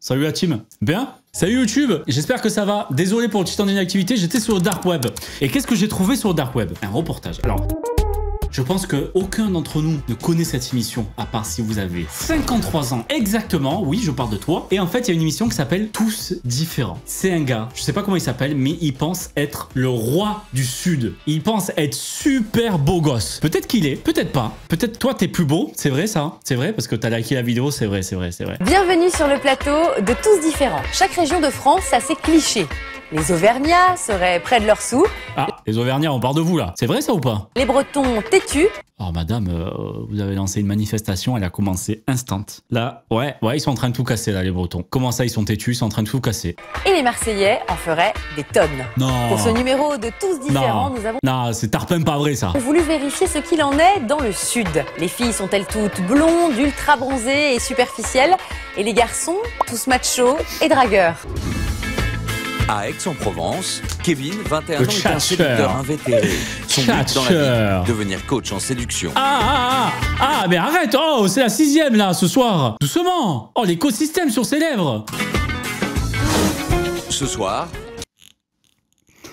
Salut la team. Bien? Salut YouTube, j'espère que ça va. Désolé pour le petit temps d'inactivité, j'étais sur le dark web. Et qu'est-ce que j'ai trouvé sur le dark web? Un reportage. Alors, je pense qu'aucun d'entre nous ne connaît cette émission, à part si vous avez 53 ans exactement. Oui, je parle de toi. Et en fait, il y a une émission qui s'appelle Tous Différents. C'est un gars, je sais pas comment il s'appelle, mais il pense être le roi du Sud. Il pense être super beau gosse. Peut-être qu'il est, peut-être pas. Peut-être toi, t'es plus beau. C'est vrai ça, hein? C'est vrai, parce que t'as liké la vidéo, c'est vrai, c'est vrai, c'est vrai. Bienvenue sur le plateau de Tous Différents. Chaque région de France a ses clichés. Les Auvergnats seraient près de leur sous. Ah, les Auvergnats, on parle de vous là. C'est vrai ça ou pas? Les Bretons têtus. Oh madame, vous avez lancé une manifestation, elle a commencé instant. Là, ouais, ils sont en train de tout casser là les Bretons. Comment ça ils sont têtus, ils sont en train de tout casser. Et les Marseillais en feraient des tonnes. Non. Pour ce numéro de Tous Différents, nous avons c'est tarpin pas vrai ça. voulu vérifier ce qu'il en est dans le Sud. Les filles sont-elles toutes blondes, ultra bronzées et superficielles? Et les garçons, tous machos et dragueurs. À Aix-en-Provence, Kevin, 21 ans, est un séducteur invétéré. Son but dans la vie, devenir coach en séduction. Ah, mais arrête, oh, c'est la 6ème là, ce soir. Doucement. Oh, l'écosystème sur ses lèvres. Ce soir,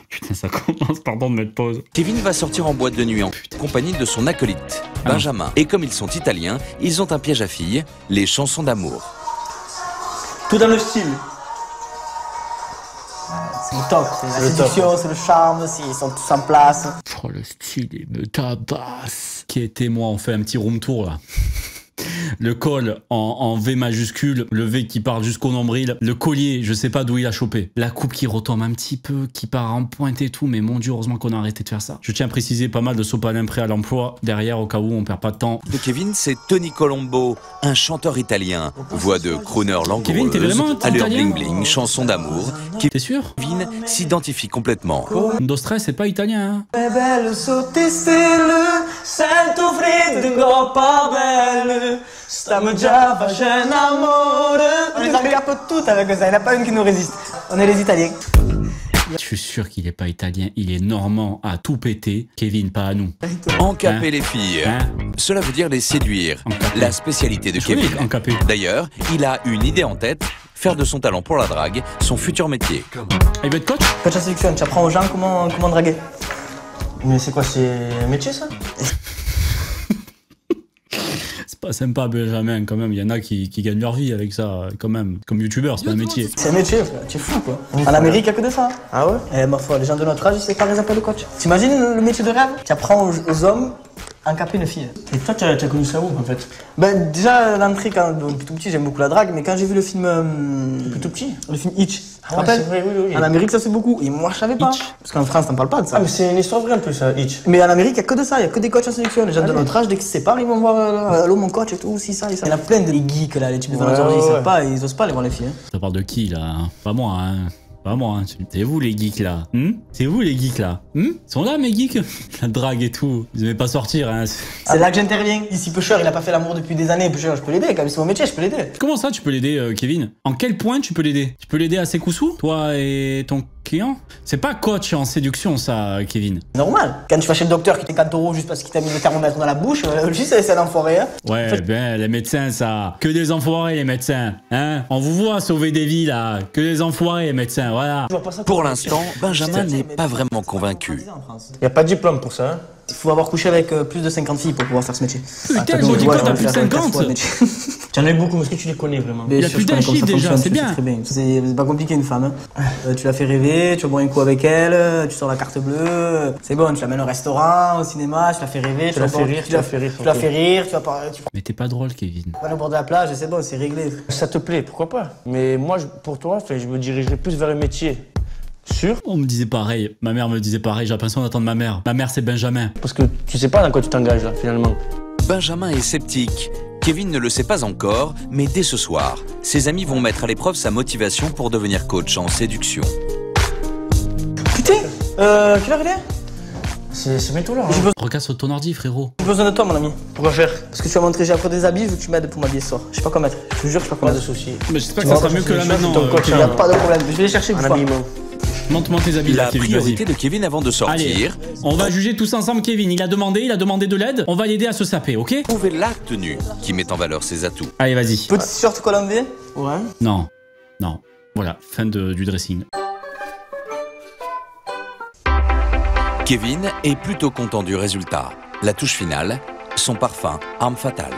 putain, ça commence, pardon de mettre pause. Kevin va sortir en boîte de nuit en compagnie de son acolyte, Benjamin. Et comme ils sont italiens, ils ont un piège à filles, les chansons d'amour. Tout dans le style. C'est le top, c'est la séduction, c'est le charme, ils sont tous en place. Oh, le style, il me tabasse. Qui était moi, on fait un petit room tour là. Le col en V majuscule, le V qui part jusqu'au nombril, le collier, je sais pas d'où il a chopé. La coupe qui retombe un petit peu, qui part en pointe et tout, mais mon Dieu, heureusement qu'on a arrêté de faire ça. Je tiens à préciser pas mal de sopalin prêt à l'emploi derrière au cas où on perd pas de temps. De Kevin, c'est Tony Colombo, un chanteur italien, voix de crooner Kevin, t'es langoureuse, vraiment allure italien? bling bling, chanson d'amour. T'es sûr? Kevin s'identifie complètement. Dostres, c'est pas italien, hein? Bello sotto i stelle, sento freddo pas belle. Stiamo già facendo amore. On les regarde toutes avec ça, il n'y en a pas une qui nous résiste. On est les Italiens. Je suis sûr qu'il est pas italien, il est normand à tout péter. Kevin, pas à nous. Encaper les filles. Hein? Cela veut dire les séduire. La spécialité de Kevin. Encapé. D'ailleurs, il a une idée en tête, faire de son talent pour la drague son futur métier. Il va être coach? Coach en séduction, tu apprends aux gens comment draguer. Mais c'est quoi, c'est un métier ça? C'est pas sympa, Benjamin, quand même. Il y en a qui gagnent leur vie avec ça, quand même. Comme youtubeur, c'est pas un métier. C'est un métier, frère. Tu es fou quoi. En Amérique, il n'y a que de ça. Ah ouais? Eh, ma foi, les gens de notre âge, ils savent pas les appeler le coach. T'imagines le métier de rêve? Tu apprends aux hommes à encaper une fille. Et toi, tu as connu ça où en fait? Ben, déjà, l'entrée, quand tout petit, j'aime beaucoup la drague, mais quand j'ai vu le film. Tout petit? Le film Hitch. Tu te rappelles? Vrai, oui. En Amérique, ça se fait beaucoup. Et moi, je savais pas. Hitch. Parce qu'en France, t'en parles pas de ça. Ah, mais c'est une histoire vraie un peu ça, Hitch. Mais en Amérique, il n'y a que de ça, il n'y a que des coachs en sélection. Les gens de notre âge, dès qu'ils se séparent, ils vont voir allô mon coach et tout, si ça et ça. Il y en a plein de geeks là, les types de vendeurs, ils savent pas, ils osent pas aller voir les filles. Ça parle de qui, là? Pas moi, hein. Pas moi, hein. C'est vous, les geeks, là. C'est vous, les geeks, là. Ils sont là, mes geeks? La drague et tout. Ils aimaient pas sortir, hein. C'est là que j'interviens. Ici, Pusher, il a pas fait l'amour depuis des années. Pusher, je peux l'aider, comme c'est mon métier, je peux l'aider. Comment ça, tu peux l'aider, Kevin? En quel point tu peux l'aider? Tu peux l'aider à ses coups sous? Toi et ton client? C'est pas coach en séduction, ça, Kevin. Normal. Quand tu vas chez le docteur qui t'est 4 € juste parce qu'il t'a mis le thermomètre dans la bouche, lui, c'est un enfoiré, hein. Ouais, en fait, ben, les médecins, ça. Que des enfoirés, les médecins. Hein? On vous voit sauver des vies, là. Que des enfoirés, les médecins, voilà. je vois pas ça. Pour l'instant, Benjamin n'est pas vraiment convaincu. Y a pas de diplôme pour ça, hein. Il faut avoir couché avec plus de 50 filles pour pouvoir faire ce métier. Putain, le body code a plus de 50. T'en as beaucoup, mais est-ce que tu les connais vraiment? Il a plus d'un chiffre déjà, c'est bien. C'est pas compliqué une femme. Hein. Tu la fais rêver, tu vas boire un coup avec elle, tu sors la carte bleue. C'est bon, tu l'amènes au restaurant, au cinéma, tu la fais rêver, tu la fais rire, tu la fais rire, tu vas parler. Tu Mais t'es pas drôle, Kevin. vas au bord de la plage et c'est bon, c'est réglé. Ça te plaît, pourquoi pas? Mais moi, pour toi, je me dirigerais plus vers un métier sûr. On me disait pareil, ma mère me disait pareil, j'ai l'impression d'attendre ma mère. Ma mère, c'est Benjamin. Parce que tu sais pas dans quoi tu t'engages là, finalement. Benjamin est sceptique. Kevin ne le sait pas encore, mais dès ce soir, ses amis vont mettre à l'épreuve sa motivation pour devenir coach en séduction. Putain, quelle heure il est? C'est bientôt là. Regarde sur ton ordi, frérot. J'ai besoin de toi, mon ami. Pourquoi faire? Parce que tu vas montrer, j'ai appris des habits, je veux que tu m'aides pour m'habiller ce soir. Je sais pas quoi mettre. Je te jure, je sais pas quoi Pas de mettre. soucis. Mais j'espère que ça sera mieux que là maintenant. Il n'y a pas de problème. Je vais les chercher pour Un toi. habillement. Monte-moi tes habits, La Kevin, priorité vas-y. de Kevin avant de sortir, Allez, on va juger tous ensemble Kevin. Il a demandé de l'aide. On va l'aider à se saper, ok? trouver la tenue qui met en valeur ses atouts. Allez, vas-y. Petit short col en V. Ouais. Non. Non. Voilà, fin du dressing. Kevin est plutôt content du résultat. La touche finale, son parfum, arme fatale.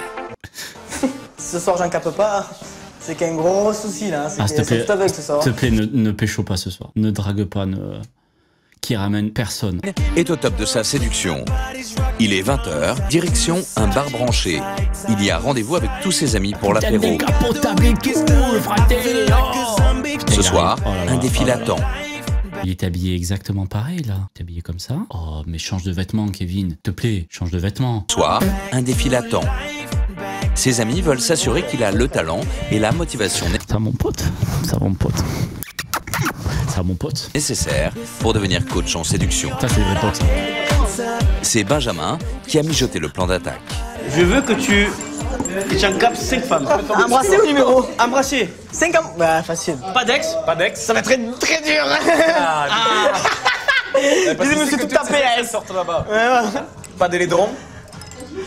Ce soir, j'en capte pas. C'est qu'il y a un gros souci là. Ah, s'il te plaît, ce soir. s'il te plaît, ne pécho pas ce soir. Ne drague pas, qui ramène personne. Est au top de sa séduction. Il est 20h, direction un bar branché. Il y a rendez-vous avec tous ses amis pour l'apéro. Ce soir, un défi l'attend. Il est habillé exactement pareil là. Il est habillé comme ça. Oh, mais change de vêtements, Kevin. S'il te plaît, change de vêtements. Ce soir, un défi l'attend. Ses amis veulent s'assurer qu'il a le talent et la motivation Ça, mon pote. Ça, mon pote. Ça, mon pote. nécessaires pour devenir coach en séduction. Ça, c'est des vrais potes. C'est Benjamin qui a mijoté le plan d'attaque. Je veux que tu encapes 5 femmes. Embrasser au numéro. Embrasser. 5 ans. Bah, facile. Pas d'ex. Pas d'ex. Ça va être très dur. Je me suis tout tapé à elle. Sorte là-bas. Ouais. Pas des laidrons.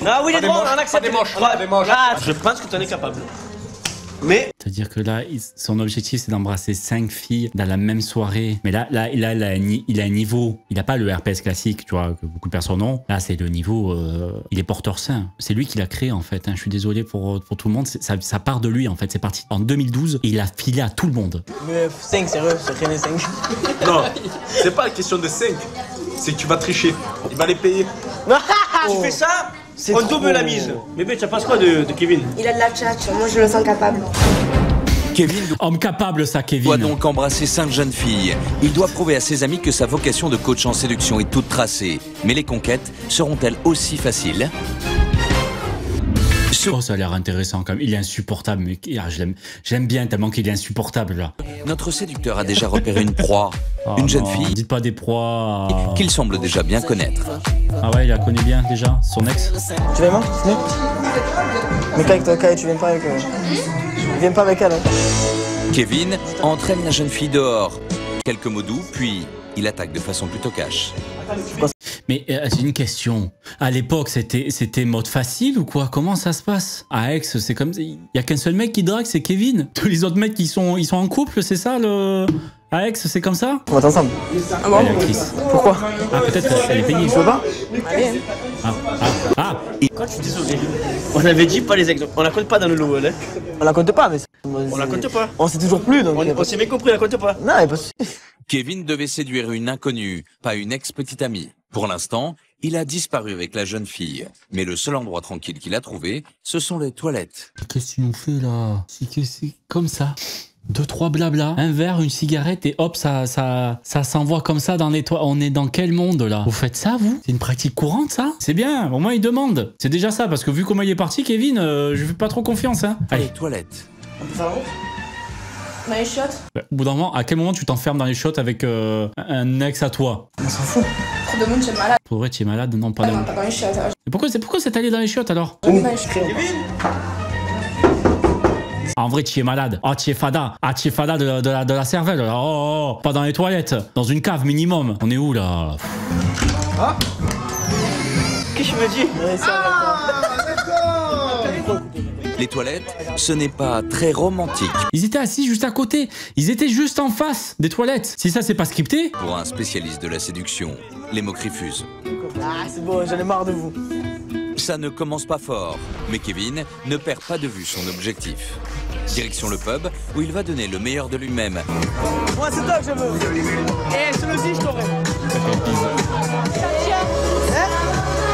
Ah oui, les droits, on accepte. Pas des manches. Pas des manches. Ah, je pense que tu en es capable. Mais C'est-à-dire que là, son objectif, c'est d'embrasser 5 filles dans la même soirée. Mais là il a un niveau. Il n'a pas le RPS classique, tu vois, que beaucoup de personnes ont. Là, c'est le niveau. Il est porteur sain. C'est lui qui l'a créé, en fait. Hein. Je suis désolé pour tout le monde. Ça part de lui, en fait. C'est parti en 2012 et il a filé à tout le monde. Mais 5, sérieux, c'est rien les 5. Non, c'est pas une question de 5. C'est que tu vas tricher. Il va les payer. tu fais ça, on double la mise. Mais tu penses quoi de Kevin? Il a de la tchatch, moi je le sens capable. Kevin Homme capable, ça, Kevin. doit donc embrasser 5 jeunes filles. Il doit prouver à ses amis que sa vocation de coach en séduction est toute tracée. Mais les conquêtes seront-elles aussi faciles? Oh, ça a l'air intéressant quand même. Il est insupportable, mais je l'aime bien tellement qu'il est insupportable là. Notre séducteur a déjà repéré une proie, une jeune fille Dites pas des proies. qu'il semble déjà bien connaître. Ah ouais, il la connaît bien déjà, son ex. Tu viens moi? Mais Kai, tu viens pas avec elle. Viens pas avec elle. Hein. Kevin entraîne la jeune fille dehors. Quelques mots doux, puis il attaque de façon plutôt cash. Mais c'est une question. À l'époque, c'était mode facile ou quoi? Comment ça se passe? À Aix, c'est comme il y a qu'un seul mec qui drague, c'est Kevin. Tous les autres mecs ils sont en couple, c'est ça le à Aix, c'est comme ça? On va être ensemble. Ah bon? Pourquoi? Ah peut-être elle est payée. Tu veux pas? Allez. Quand je suis désolé, on avait dit pas les ex, on la compte pas dans le lot, hein. On la compte pas, mais On la compte pas. on sait toujours plus donc. On s'est bien compris, on la compte pas. Non, mais pas. Kevin devait séduire une inconnue, pas une ex-petite amie. Pour l'instant, il a disparu avec la jeune fille. Mais le seul endroit tranquille qu'il a trouvé, ce sont les toilettes. Qu'est-ce que tu nous fais là? C'est comme ça. 2-3 blabla, un verre, une cigarette et hop, ça s'envoie comme ça dans les toits. On est dans quel monde là? Vous faites ça, vous? C'est une pratique courante, ça? C'est bien, au moins il demande. C'est déjà ça, parce que vu comment il est parti, Kevin, je fais pas trop confiance, hein. Les Allez. toilettes. Dans les shots? Au bout d'un moment, à quel moment tu t'enfermes dans les shots avec un ex à toi? On s'en fout. Trop de monde, tu es malade. Pour vrai, tu es malade? Non, pas Ah de... non, pas dans les shots. Mais pourquoi c'est allé dans les shots alors? Dans les shots. En vrai, tu es malade. Ah, tu es fada. Ah, tu es fada de la cervelle. Là. Oh, pas dans les toilettes. Dans une cave minimum. On est où là? Qu'est-ce que tu me dis? Les toilettes, ce n'est pas très romantique Ils étaient assis juste à côté. Ils étaient juste en face des toilettes. Si ça, c'est pas scripté. pour un spécialiste de la séduction. Les moqueries fusent. Ah, c'est bon, j'en ai marre de vous. Ça ne commence pas fort, mais Kevin ne perd pas de vue son objectif. Direction le pub, où il va donner le meilleur de lui-même. Moi, c'est toi que je veux. Eh, je le dis, je t'aurai.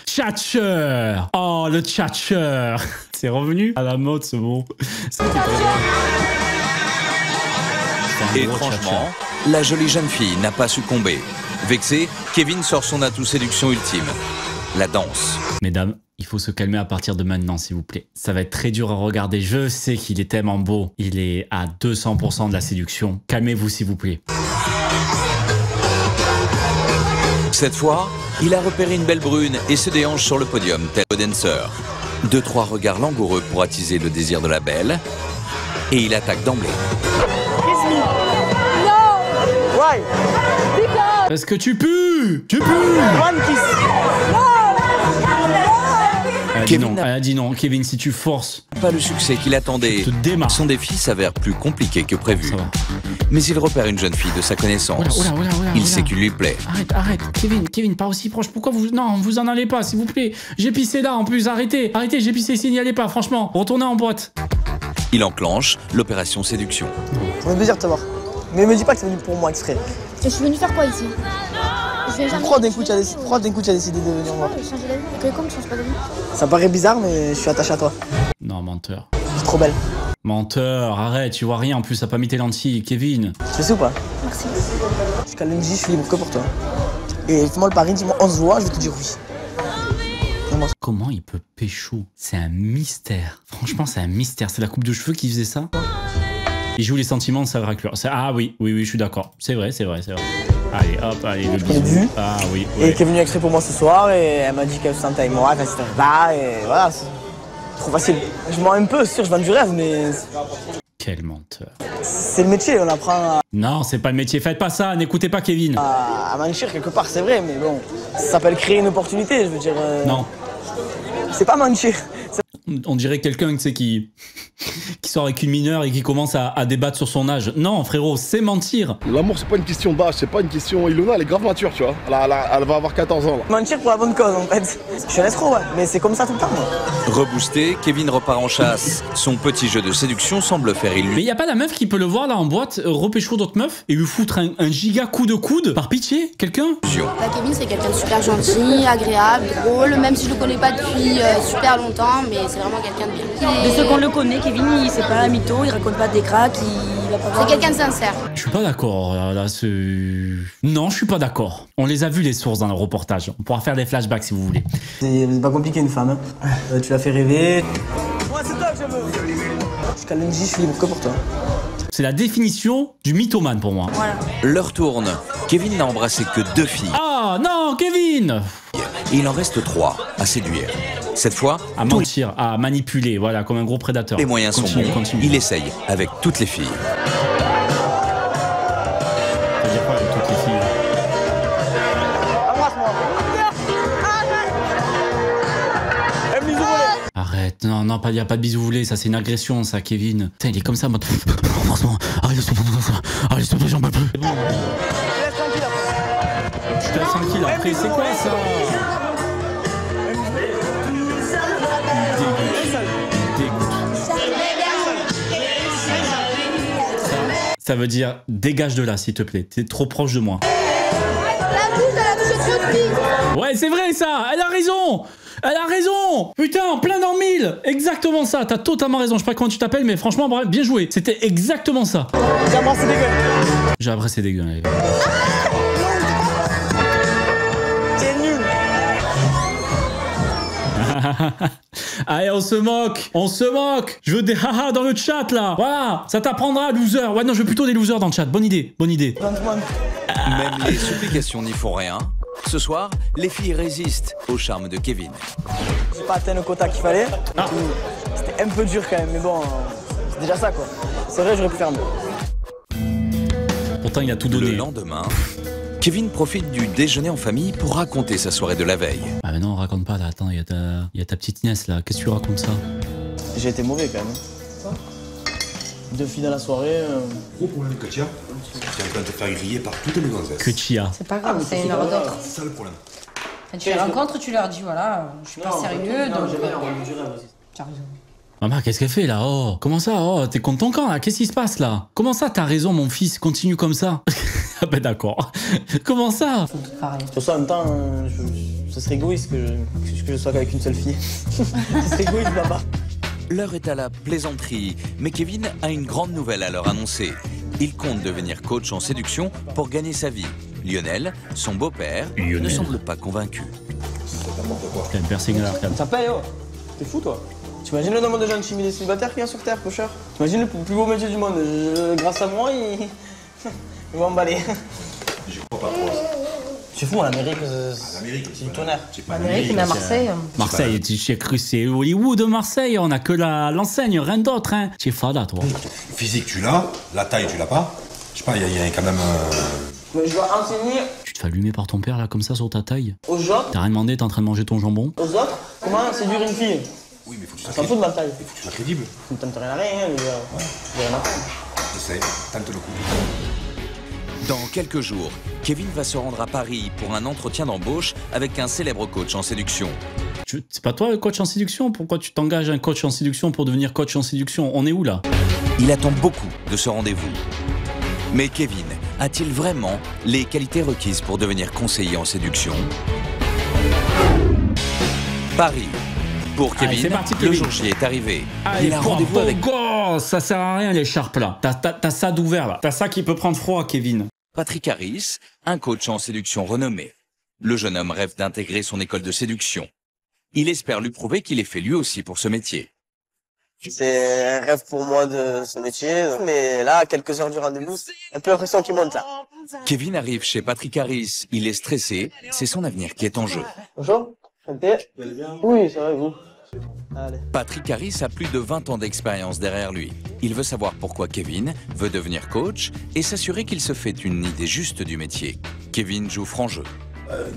Tchatcher. Oh, le tchatcher. C'est revenu à la mode ce mot. Étrangement, la jolie jeune fille n'a pas succombé. Vexé, Kevin sort son atout séduction ultime. La danse. Mesdames, il faut se calmer à partir de maintenant, s'il vous plaît. Ça va être très dur à regarder. Je sais qu'il est tellement beau. Il est à 200% de la séduction. Calmez-vous, s'il vous plaît. Cette fois, il a repéré une belle brune et se déhanche sur le podium, tel un dancer. 2-3 regards langoureux pour attiser le désir de la belle. Et il attaque d'emblée. Why? Parce que tu pues. Tu pues. One kiss. Kevin Elle a dit non. Kevin, si tu forces, n'a pas le succès qu'il attendait. je te démarre. Son défi s'avère plus compliqué que prévu. Ça va. Mais il repère une jeune fille de sa connaissance. Oula. Il sait qu'il lui plaît. Arrête. Kevin, pas aussi proche. Pourquoi vous... Non, vous en allez pas, s'il vous plaît. J'ai pissé là, en plus. Arrêtez, j'ai pissé ici, n'y allez pas, franchement. Retournez en boîte. Il enclenche l'opération séduction. Ça fait plaisir de te voir. Mais me dis pas que c'est venu pour moi exprès. Je suis venue faire quoi ici? Je viens jamais. Pourquoi d'un coup tu as décidé de venir me voir? J'ai changé d'avis. Comment tu changes pas d'avis? Ça paraît bizarre, mais je suis attaché à toi. Non, menteur. C'est trop belle. Menteur, arrête, tu vois rien. En plus, t'as pas mis tes lentilles, Kevin. Tu sais ou pas? Merci. Jusqu'à lundi, je suis libre que pour toi. Et fais-moi le pari, dis-moi, on se voit, je vais te dire oui. Comment il peut pécho? C'est un mystère. Franchement, c'est un mystère. C'est la coupe de cheveux qui faisait ça. Il joue les sentiments de sa raclure. Ah oui, je suis d'accord. C'est vrai. Allez, hop, le bisou. Ah oui. Et qui est venue exprès pour moi ce soir et elle m'a dit qu'elle se sentait avec moi, qu'elle s'était là et voilà. C'est trop facile. Je mens un peu, c'est sûr, je vends du rêve, mais... Quel menteur. C'est le métier, on apprend Non, c'est pas le métier. Faites pas ça, n'écoutez pas Kevin. à mentir quelque part, c'est vrai, mais bon, ça s'appelle créer une opportunité, je veux dire... Non. C'est pas mentir. On dirait quelqu'un, tu sais, qui sort avec une mineure et qui commence à débattre sur son âge. Non, frérot, c'est mentir. L'amour, c'est pas une question d'âge, c'est pas une question... Ilona, elle est grave mature, tu vois. Elle va avoir 14 ans, là. Mentir pour la bonne cause, en fait. Je suis un escroc, ouais, mais c'est comme ça tout le temps, moi. Reboosté, Kevin repart en chasse. Son petit jeu de séduction semble faire Mais illusion. y a pas la meuf qui peut le voir là en boîte, repécho d'autres meufs et lui foutre un giga coup de coude par pitié? Quelqu'un? Bah, Kevin, c'est quelqu'un de super gentil, agréable, drôle, même si je le connais pas depuis super longtemps, mais c'est vraiment quelqu'un de bien. De ce qu'on le connaît, Kevin, c'est pas un mytho, il raconte pas des cracks, il va pas... C'est quelqu'un de sincère. Je suis pas d'accord, là, Non, je suis pas d'accord. On les a vus les sources dans le reportage. On pourra faire des flashbacks si vous voulez. C'est pas compliqué une femme, hein. Tu l'as fait rêver. Moi, c'est toi que je veux. Jusqu'à lundi, je suis libre que pour toi. C'est la définition du mythomane pour moi. Voilà. L'heure tourne. Kevin n'a embrassé que 2 filles. Ah non, Kevin! Et il en reste 3 à séduire. Cette fois, À mentir, à manipuler, voilà, comme un gros prédateur. les moyens sont bons. Continue. Il essaye avec toutes les filles. Ça veut dire quoi avec toutes les filles? Arrête, non, y a pas de bisous voulés, ça c'est une agression, ça, Kevin. Putain, il est comme ça, moi. Franchement, arrête, j'en peux plus. Bon. Je te laisse tranquille, après, c'est quoi ça? Ça veut dire dégage de là, s'il te plaît. T'es trop proche de moi. Ouais, c'est vrai ça. Elle a raison. Putain, plein dans le mille. Exactement ça. T'as totalement raison. Je sais pas comment tu t'appelles, mais franchement, bref, bien joué. C'était exactement ça. J'ai appris, c'est dégueu. Allez. C'est nul. Allez, on se moque. Je veux des haha dans le chat là. Voilà, ça t'apprendra, loser. Ouais, non, je veux plutôt des losers dans le chat. Bonne idée. Même les supplications n'y font rien. Ce soir, les filles résistent au charme de Kevin. J'ai pas atteint le quota qu'il fallait. C'était un peu dur quand même, mais bon, c'est déjà ça quoi. C'est vrai, j'aurais pu faire mieux. Pourtant, il a tout donné. Le lendemain, Kevin profite du déjeuner en famille pour raconter sa soirée de la veille. Ah mais non, raconte pas là. Attends, il y a ta petite nièce là. Qu'est-ce que tu racontes ça? J'ai été mauvais quand même. 2 filles dans la soirée. Gros problème que tu as, c'est que tu es en train de te faire griller par toutes les gonzesses. Que tu as. C'est pas grave, c'est une heure d'autre. C'est ça le problème. Quand tu les rencontres, tu leur dis voilà, je suis pas sérieux, donc... Tu as raison. Maman, qu'est-ce qu'elle fait là? Oh, comment ça? Oh, t'es contre ton camp là? Qu'est-ce qui se passe là? Comment ça? T'as raison, mon fils, continue comme ça. Ah ben d'accord. Comment ça? Pour ça, en même temps, ce serait égoïste que je sois avec une seule fille. Ce serait égoïste, papa. L'heure est à la plaisanterie, mais Kevin a une grande nouvelle à leur annoncer. Il compte devenir coach en séduction pour gagner sa vie. Lionel, son beau-père, ne semble pas convaincu. T'as une piercing à l'arcade. Ça paye, oh. T'es fou, toi. T'imagines le nombre de gens intimidés célibataires qu'il y a sur Terre, cocheur? T'imagines le plus beau métier du monde? Grâce à moi, ils vont emballer. Je crois pas trop. C'est fou, en Amérique, c'est du tonnerre. Amérique, on est à Marseille. Marseille, j'ai cru c'est Hollywood, Marseille, on a que l'enseigne, rien d'autre, hein. Tu es fada, toi. Physique, tu l'as. La taille, tu l'as pas. Je sais pas, il y a quand même... Mais je dois enseigner Tu te fais allumer par ton père, là, comme ça, sur ta taille? aux autres, T'as rien demandé, t'es en train de manger ton jambon? aux autres Comment séduire une fille? Oui, mais faut que tu sois Ça fout de ma taille. faut que tu sois crédible. Tu ne tentes rien à rien, mais j'ai rien à faire. Essaye, tente le coup. Dans quelques jours, Kevin va se rendre à Paris pour un entretien d'embauche avec un célèbre coach en séduction. C'est pas toi le coach en séduction? Pourquoi tu t'engages un coach en séduction pour devenir coach en séduction? On est où là? Il attend beaucoup de ce rendez-vous. Mais Kevin a-t-il vraiment les qualités requises pour devenir conseiller en séduction? Paris. Pour Kevin, c'est parti, le Kevin. jour J est arrivé. Allez, Il a rendez-vous avec ça sert à rien l'écharpe là. T'as ça d'ouvert là. T'as ça qui peut prendre froid, Kevin. Patrick Harris, un coach en séduction renommé. Le jeune homme rêve d'intégrer son école de séduction. Il espère lui prouver qu'il est fait lui aussi pour ce métier. C'est un rêve pour moi de ce métier, mais là, à quelques heures du rendez-vous, un peu l'impression qu'il monte là. Kevin arrive chez Patrick Harris. Il est stressé. C'est son avenir qui est en jeu. Bonjour, santé. Oui, ça va, vous. Allez. Patrick Harris a plus de 20 ans d'expérience derrière lui. Il veut savoir pourquoi Kevin veut devenir coach et s'assurer qu'il se fait une idée juste du métier. Kevin joue franc jeu.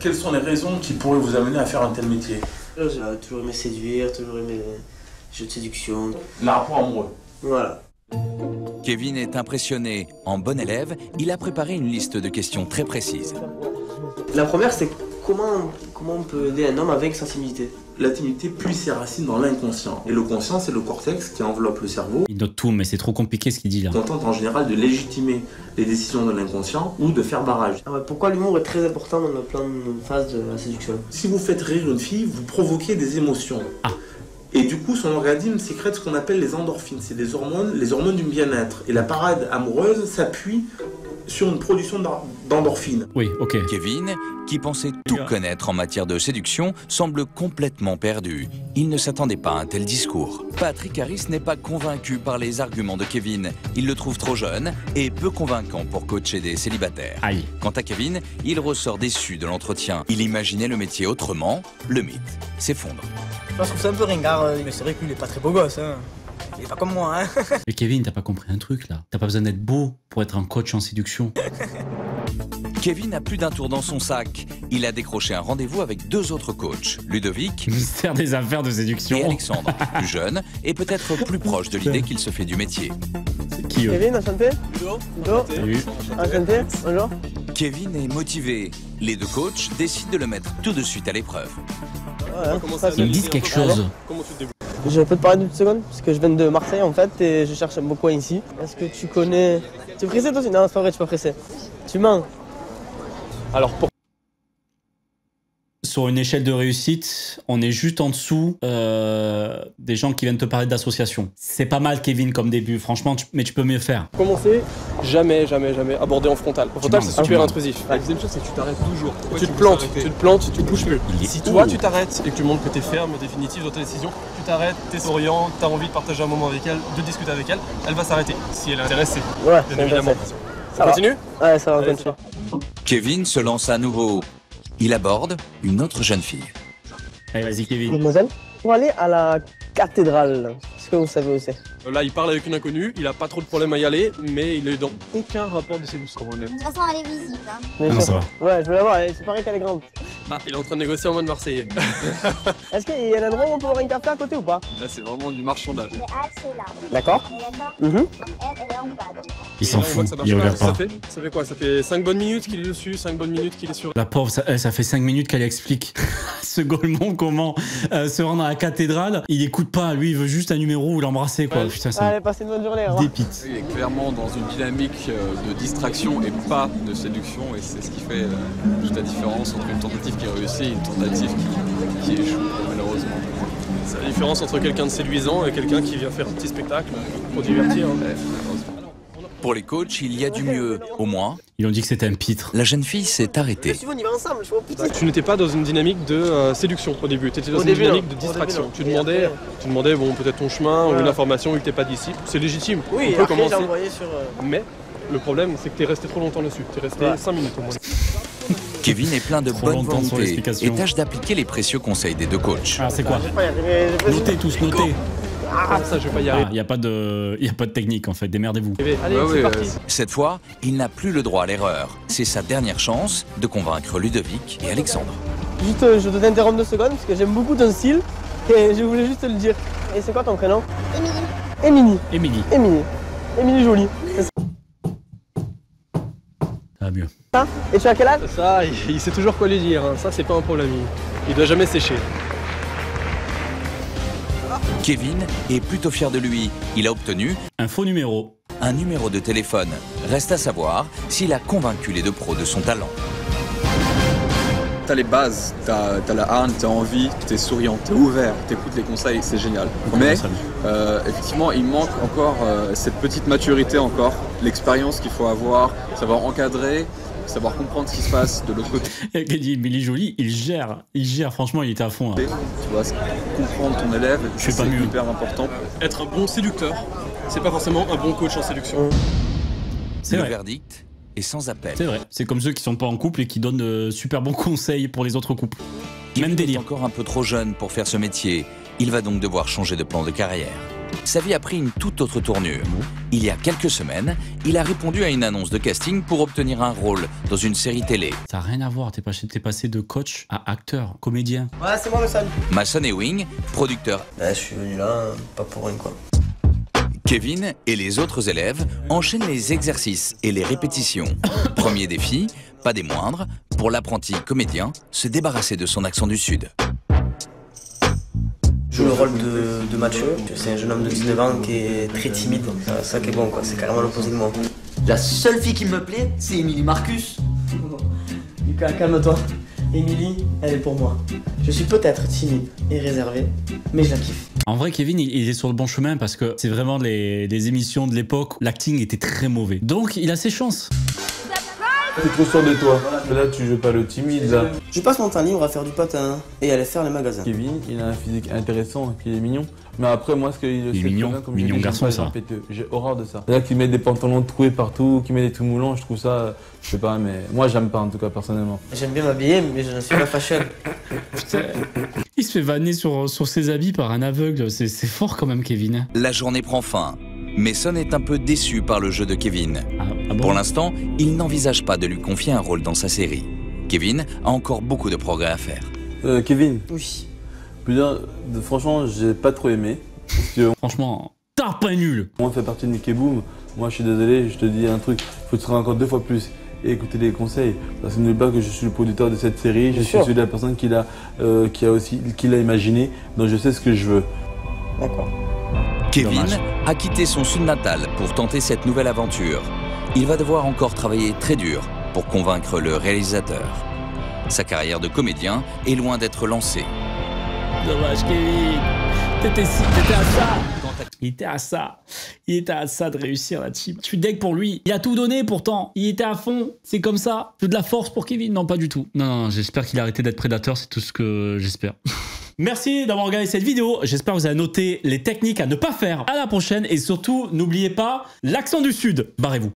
Quelles sont les raisons qui pourraient vous amener à faire un tel métier? J'ai toujours aimé séduire, toujours aimé les jeux de séduction. Le rapport amoureux. Voilà. Kevin est impressionné. En bon élève, il a préparé une liste de questions très précises. La première, c'est comment on peut aider un homme avec sa timidité? La timidité puise ses racines dans l'inconscient. Et le conscient, c'est le cortex qui enveloppe le cerveau. Il note tout, mais c'est trop compliqué ce qu'il dit là. On tente en général de légitimer les décisions de l'inconscient ou de faire barrage. Ah ouais, pourquoi l'humour est très important dans le plan de phase de la séduction? Si vous faites rire une fille, vous provoquez des émotions. Et du coup, son organisme sécrète ce qu'on appelle les endorphines. C'est les hormones du bien-être. Et la parade amoureuse s'appuie sur une production d'endorphines. Oui, ok. Kevin, qui pensait tout connaître en matière de séduction, semble complètement perdu. Il ne s'attendait pas à un tel discours. Patrick Harris n'est pas convaincu par les arguments de Kevin. Il le trouve trop jeune et peu convaincant pour coacher des célibataires. Aïe. Quant à Kevin, il ressort déçu de l'entretien. Il imaginait le métier autrement. Le mythe s'effondre. Je trouve ça un peu ringard, mais c'est vrai qu'il est pas très beau gosse. Hein. Il est pas comme moi, hein. Mais Kevin, t'as pas compris un truc là. T'as pas besoin d'être beau pour être un coach en séduction. Kevin a plus d'un tour dans son sac. Il a décroché un rendez-vous avec 2 autres coachs, Ludovic, Mystère des affaires de séduction. et Alexandre, plus jeune et peut-être plus proche de l'idée qu'il se fait du métier. Qui eux? Kevin, enchanté. Ludo. Salut. Enchanté. Bonjour. Kevin est motivé. Les 2 coachs décident de le mettre tout de suite à l'épreuve. Ils me disent quelque chose. Je peux te parler d'une seconde, parce que je viens de Marseille en fait, et je cherche un beau coin ici. Est-ce que tu connais... Tu es pressé toi aussi? Non, c'est pas vrai, je suis pas pressé. Tu mens. Alors, pour... Sur une échelle de réussite, on est juste en dessous des gens qui viennent te parler d'association. C'est pas mal, Kevin, comme début, franchement, mais tu peux mieux faire. Commencer, jamais aborder en frontal. En frontal, c'est super intrusif. La deuxième chose, c'est que tu t'arrêtes toujours. Tu te plantes, tu bouges plus. Si toi, tu t'arrêtes et que tu montres que tu es ferme, définitif dans ta décision, tu t'arrêtes, tu es souriant, tu as envie de partager un moment avec elle, de discuter avec elle, elle va s'arrêter. Si elle est intéressée, ouais, bien évidemment. Ça continue? Ouais, ça va, on continue. Kevin se lance à nouveau. Il aborde une autre jeune fille. Allez, vas-y, Kevin. Mademoiselle, pour aller à la cathédrale, est-ce que vous savez où c'est? Là, il parle avec une inconnue, il a pas trop de problème à y aller, mais il est dans aucun rapport de séduction. De toute façon, elle est visible. Hein. Non, ça va. Ouais, je veux la voir, c'est pareil qu'elle est grande. Ah, il est en train de négocier en mode marseillais. Est-ce qu'il y a un endroit où on peut avoir un café à côté ou pas? Là, c'est vraiment du marchandage. D'accord. Il s'en fout, il regarde pas. Ça fait quoi? Ça fait 5 bonnes minutes qu'il est dessus, 5 bonnes minutes qu'il est sur... La pauvre, ça fait 5 minutes qu'elle explique ce Golemon comment se rendre à la cathédrale. Il écoute pas, lui, il veut juste un numéro où l'embrasser, quoi. Putain, ça Allez, passez une bonne journée. me dépite. Il est clairement dans une dynamique de distraction et pas de séduction, et c'est ce qui fait toute la différence entre une tentative qui réussit et une tentative qui échoue, malheureusement. C'est la différence entre quelqu'un de séduisant et quelqu'un qui vient faire un petit spectacle pour divertir. Pour les coachs, il y a du mieux. Au moins, ils ont dit que c'était un pitre. La jeune fille s'est arrêtée. On y va ensemble, je vois putain. Tu n'étais pas dans une dynamique de séduction au début, tu étais dans une dynamique de distraction. Tu demandais bon, peut-être ton chemin ou une information vu que tu n'es pas d'ici. C'est légitime, oui, on peut commencer. Sur, Mais le problème, c'est que tu es resté trop longtemps dessus. Tu es resté 5 minutes au moins. Kevin est plein de bonne volonté et tâche d'appliquer les précieux conseils des 2 coachs. Ah, c'est quoi? Notez tous, notez. Ah, ça, je vais pas y arriver. Il n'y a pas de technique en fait, démerdez-vous. Allez, c'est parti. Cette fois, il n'a plus le droit à l'erreur. C'est sa dernière chance de convaincre Ludovic et Alexandre. Juste, je dois t'interrompre 2 secondes parce que j'aime beaucoup ton style et je voulais juste te le dire. Et c'est quoi ton prénom? Émilie. Émilie. Émilie. Émilie Jolie. Ça va mieux. Ça? Et tu as quel âge? Ça, il sait toujours quoi lui dire, hein. Ça c'est pas un problème. Il doit jamais sécher. Kevin est plutôt fier de lui. Il a obtenu un faux numéro. Un numéro de téléphone. Reste à savoir s'il a convaincu les 2 pros de son talent. T'as les bases, t'as la hargne, t'as envie, t'es souriant, t'es ouvert, t'écoutes les conseils, c'est génial. Mais effectivement, il manque encore cette petite maturité encore, l'expérience qu'il faut avoir, savoir encadrer, savoir comprendre ce qui se passe de l'autre côté. Et qui dit Émilie Jolie, il gère, franchement, il était à fond. Hein. Tu vois, comprendre ton élève, c'est hyper important. Être un bon séducteur, c'est pas forcément un bon coach en séduction. Le verdict est sans appel. C'est vrai, c'est comme ceux qui sont pas en couple et qui donnent de super bons conseils pour les autres couples. Même délire. Il est encore un peu trop jeune pour faire ce métier. Il va donc devoir changer de plan de carrière. Sa vie a pris une toute autre tournure. Il y a quelques semaines, il a répondu à une annonce de casting pour obtenir un rôle dans une série télé. Ça n'a rien à voir, t'es passé de coach à acteur, comédien. Ouais, c'est moi le seul. Mason Ewing, producteur. Je suis venu là, pas pour rien quoi. Kevin et les autres élèves enchaînent les exercices et les répétitions. Premier défi, pas des moindres, pour l'apprenti comédien, se débarrasser de son accent du Sud. Je joue le rôle de Mathieu. C'est un jeune homme de 19 ans qui est très timide. Ça qui est bon quoi, c'est carrément l'opposé de moi. La seule fille qui me plaît, c'est Émilie Marcus. Lucas, calme-toi. Émilie, elle est pour moi. Je suis peut-être timide et réservé, mais je la kiffe. En vrai, Kevin, il est sur le bon chemin parce que c'est vraiment les émissions de l'époque où l'acting était très mauvais. Donc, il a ses chances. T'es trop sûr de toi. Mais là, tu joues pas le timide, là. Je passe mon temps libre à faire du patin et à aller faire les magasins. Kevin, il a un physique intéressant et puis il est mignon. Mais après, moi, ce qu'il est mignon, mignon garçon, ça. J'ai horreur de ça. Là, qu'il met des pantalons troués partout, qu'il met des tout moulants, je trouve ça, je sais pas, mais moi, j'aime pas en tout cas, personnellement. J'aime bien m'habiller, mais je ne suis pas fashion. Putain, il se fait vanner sur ses habits par un aveugle. C'est fort quand même, Kevin. La journée prend fin. Mason est un peu déçu par le jeu de Kevin. Bon Pour l'instant, il n'envisage pas de lui confier un rôle dans sa série. Kevin a encore beaucoup de progrès à faire. Kevin. Oui. Putain, franchement, j'ai pas trop aimé. Parce que, franchement, t'as pas nul. Moi, je fais partie de Nick et Boom. Moi, je suis désolé, je te dis un truc. Faut te faire encore 2 fois plus et écouter les conseils. Parce que n'oublie pas que je suis le producteur de cette série. Je suis celui de la personne qui l'a imaginé. Donc, je sais ce que je veux. D'accord. Kevin a quitté son sud natal pour tenter cette nouvelle aventure. Il va devoir encore travailler très dur pour convaincre le réalisateur. Sa carrière de comédien est loin d'être lancée. Dommage, Kevin. T'étais à ça. Il était à ça de réussir la team. Je suis deg pour lui. Il a tout donné pourtant. Il était à fond. C'est comme ça. J'ai de la force pour Kevin. Non, pas du tout. Non, j'espère qu'il a arrêté d'être prédateur. C'est tout ce que j'espère. Merci d'avoir regardé cette vidéo. J'espère que vous avez noté les techniques à ne pas faire. À la prochaine. Et surtout, n'oubliez pas l'accent du Sud. Barrez-vous.